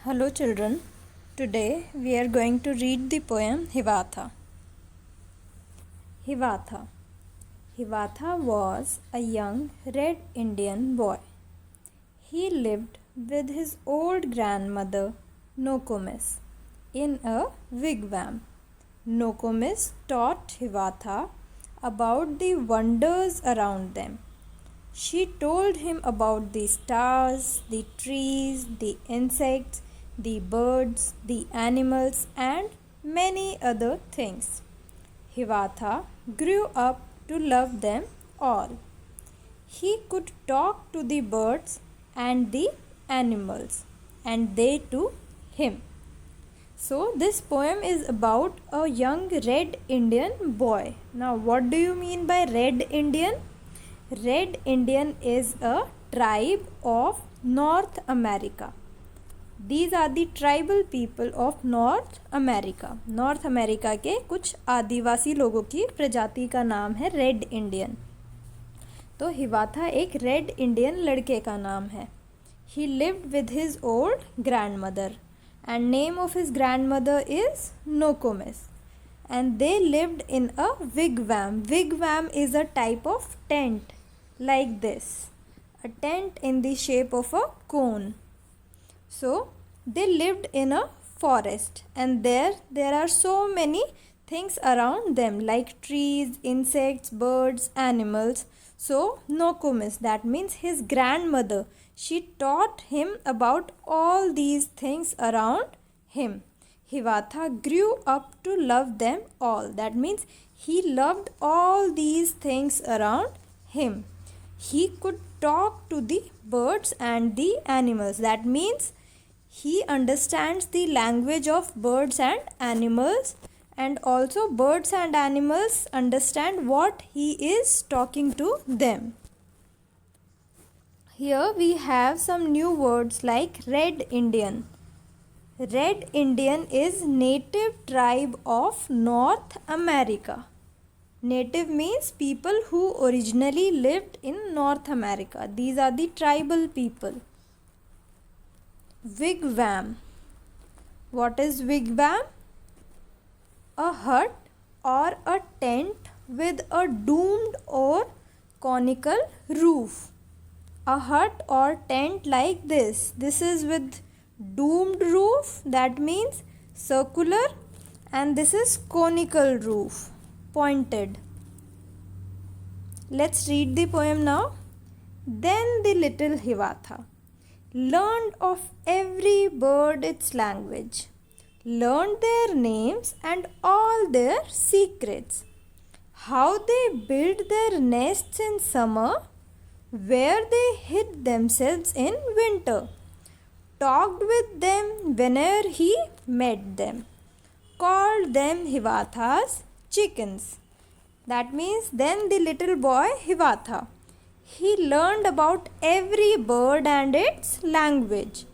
Hello children, today we are going to read the poem Hiawatha. Hiawatha. Hiawatha was a young red Indian boy. He lived with his old grandmother Nokomis in a wigwam. Nokomis taught Hiawatha about the wonders around them. She told him about the stars, the trees, the insects, the birds, the animals, and many other things. Hiawatha grew up to love them all. He could talk to the birds and the animals, and they to him. So, this poem is about a young red Indian boy. Now, what do you mean by red Indian? Red Indian is a tribe of North America. These are the tribal people of North America. North America के कुछ आदिवासी लोगों की प्रजाति का नाम है red Indian. तो हिवाथा एक रेड इंडियन लड़के का नाम है. He lived with his old grandmother and name of his grandmother is Nokomis. And they lived in a wigwam. Wigwam is a type of tent like this. A tent in the shape of a cone. So, they lived in a forest and there are so many things around them like trees, insects, birds, animals. So, Nokomis, that means his grandmother, she taught him about all these things around him. Hiawatha grew up to love them all. That means he loved all these things around him. He could talk to the birds and the animals. That means he understands the language of birds and animals, and also birds and animals understand what he is talking to them. Here we have some new words like red Indian. Red Indian is native tribe of North America. Native means people who originally lived in North America. These are the tribal people. Wigwam. What is wigwam? A hut or a tent with a domed or conical roof. A hut or tent like this. This is with domed roof, that means circular, and this is conical roof, pointed. Let's read the poem now. Then the little Hiawatha learned of every bird its language, learned their names and all their secrets, how they build their nests in summer, where they hid themselves in winter, talked with them whenever he met them, called them Hiawatha's chickens. That means then the little boy Hiawatha, he learned about every bird and its language.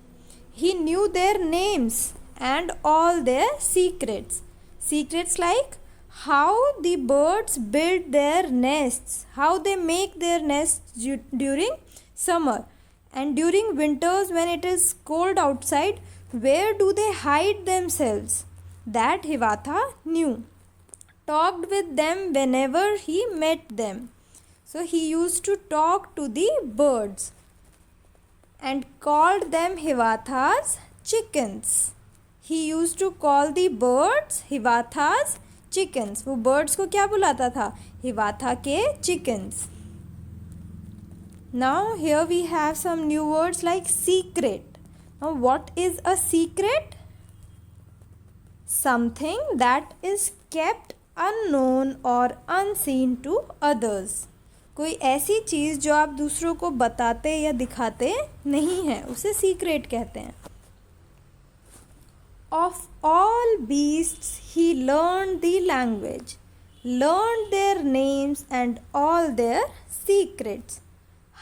He knew their names and all their secrets. Secrets like how the birds build their nests, how they make their nests during summer, and during winters when it is cold outside, where do they hide themselves? That Hiawatha knew. Talked with them whenever he met them. So he used to talk to the birds and called them Hiawatha's chickens. He used to call the birds Hiawatha's chickens. वो birds को क्या बुलाता था? Hiawatha के chickens. Now here we have some new words like secret. Now what is a secret? Something that is kept unknown or unseen to others. कोई ऐसी चीज़ जो आप दूसरों को बताते या दिखाते नहीं हैं, उसे सीक्रेट कहते हैं. Of all beasts he learned the language, learned their names and all their secrets.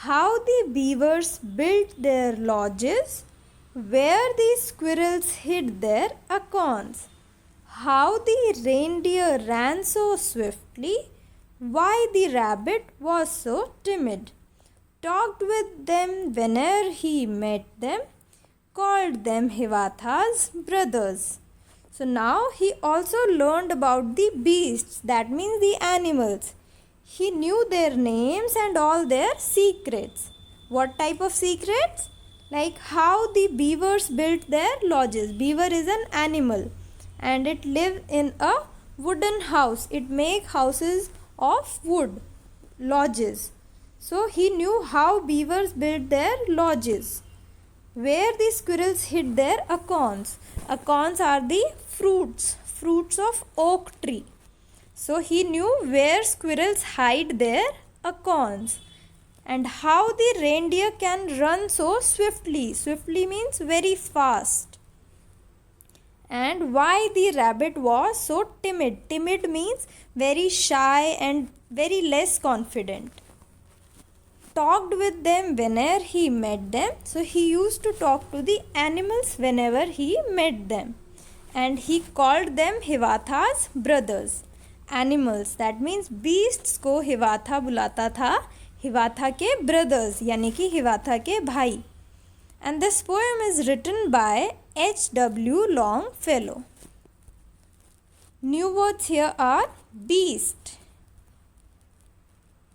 How the beavers built their lodges, where the squirrels hid their acorns. How the reindeer ran so swiftly, why the rabbit was so timid. Talked with them whenever he met them, called them Hiawatha's brothers. So now he also learned about the beasts, that means the animals. He knew their names and all their secrets. What type of secrets? Like how the beavers built their lodges. Beaver is an animal and it lives in a wooden house. It makes houses of wood, lodges. So he knew how beavers built their lodges. Where the squirrels hid their acorns. Acorns are the fruits of oak tree. So he knew where squirrels hide their acorns. And how the reindeer can run so swiftly. Swiftly means very fast. And why the rabbit was so timid. Timid means very shy and very less confident. Talked with them whenever he met them. So he used to talk to the animals whenever he met them. And he called them Hiawatha's brothers. Animals, that means beasts को हिवाथा बुलाता था हिवाथा के brothers यानी कि हिवाथा के भाई. And this poem is written by H.W. Longfellow. New words here are beast,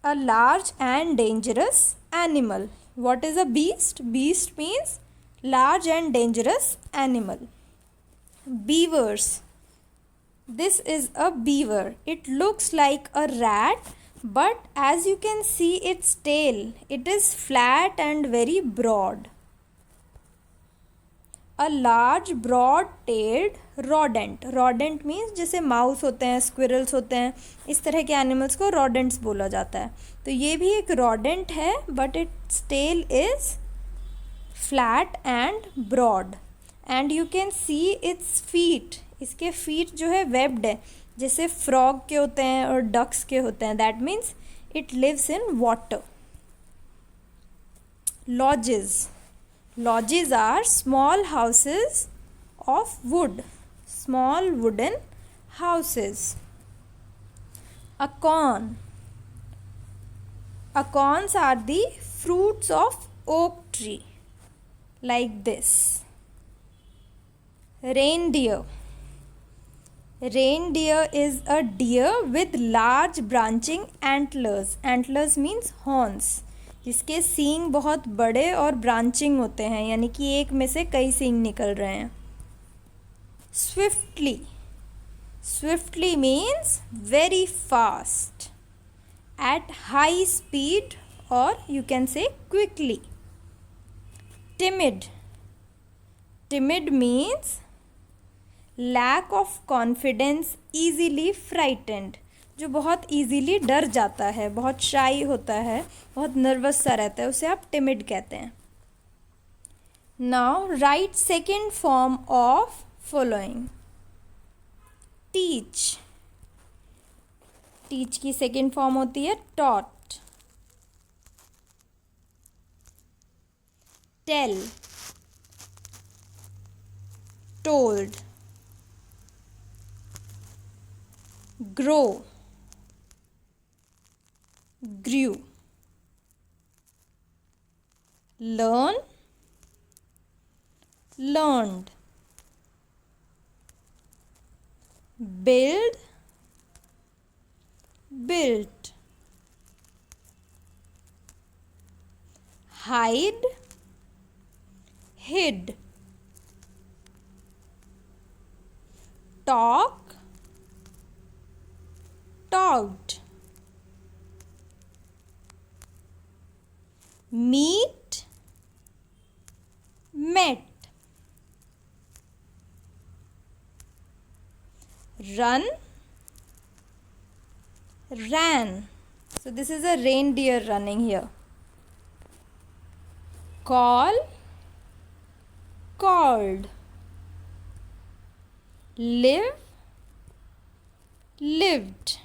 a large and dangerous animal. What is a beast? Beast means large and dangerous animal. Beavers. This is a beaver. It looks like a rat, but as you can see its tail, it is flat and very broad. A large broad-tailed rodent. Rodent means जैसे mouse होते हैं, squirrels होते हैं, इस तरह के animals को rodents बोला जाता है. तो ये भी एक rodent है, but its tail is flat and broad. And you can see its feet. इसके feet जो है webbed है, जैसे frog के होते हैं और ducks के होते हैं. That means it lives in water. Lodges. Lodges are small houses of wood. Small wooden houses. Acorn. Acorns are the fruits of oak tree. Like this. Reindeer. Reindeer is a deer with large branching antlers. Antlers means horns. जिसके सींग बहुत बड़े और branching होते हैं, यानी कि एक में से कई सींग निकल रहे हैं. Swiftly. Swiftly means very fast. At high speed or you can say quickly. Timid. Timid means lack of confidence, easily frightened. जो बहुत easily डर जाता है, बहुत shy होता है, बहुत nervous सा रहता है, उसे आप timid कहते हैं. Now write second form of following. Teach. Teach की second form होती है taught. Tell. Told. Grow. Grew. Learn. Learned. Build. Built. Hide. Hid. Talk. Talked. Meet. Met. Run. Ran. So this is a reindeer running here. Call. Called. Live. Lived.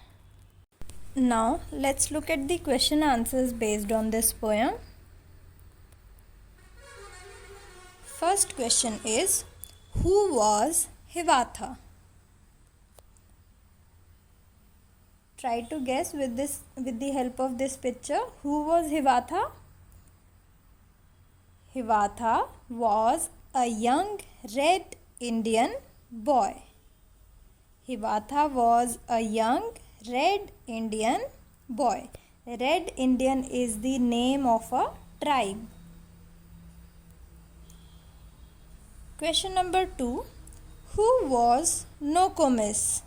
Now let's look at the question answers based on this poem. First question is, who was Hiawatha? Try to guess with the help of this picture. Who was Hiawatha? Hiawatha was a young red Indian boy. Hiawatha was a young red Indian boy. Red Indian is the name of a tribe. Question number 2. Who was Nokomis?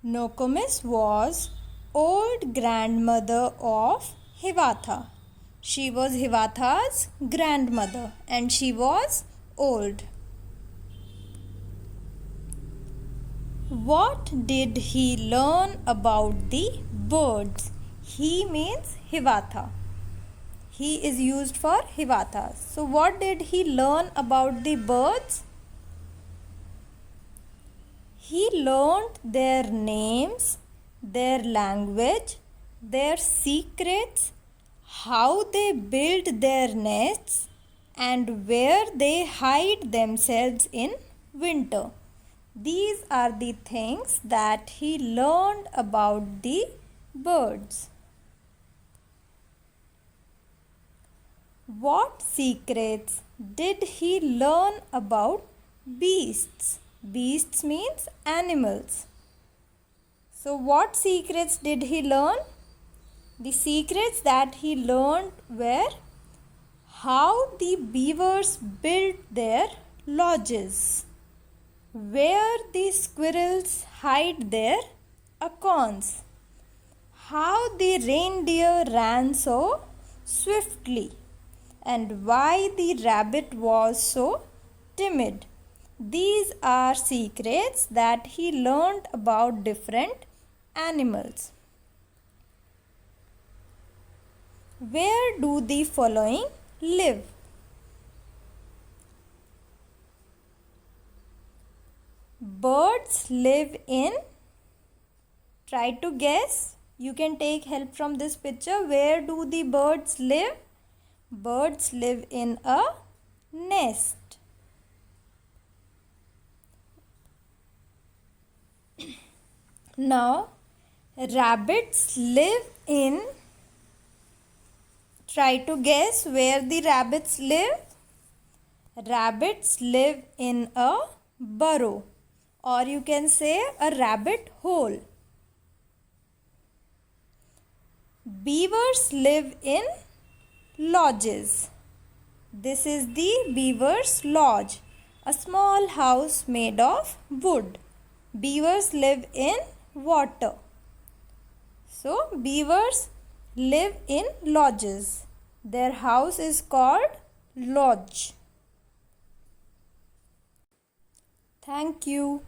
Nokomis was old grandmother of Hiawatha. She was Hiawatha's grandmother and she was old. What did he learn about the birds? He means Hiawatha. He is used for Hiawatha. So what did he learn about the birds? He learned their names, their language, their secrets, how they build their nests, and where they hide themselves in winter. These are the things that he learned about the birds. What secrets did he learn about beasts? Beasts means animals. So what secrets did he learn? The secrets that he learned were how the beavers built their lodges, where the squirrels hide their acorns, how the reindeer ran so swiftly, and why the rabbit was so timid. These are secrets that he learned about different animals. Where do the following live? Birds live in, try to guess. You can take help from this picture. Where do the birds live? Birds live in a nest. Now, rabbits live in, try to guess where the rabbits live. Rabbits live in a burrow, or you can say a rabbit hole. Beavers live in lodges. This is the beaver's lodge, a small house made of wood. Beavers live in water. So, beavers live in lodges. Their house is called lodge. Thank you.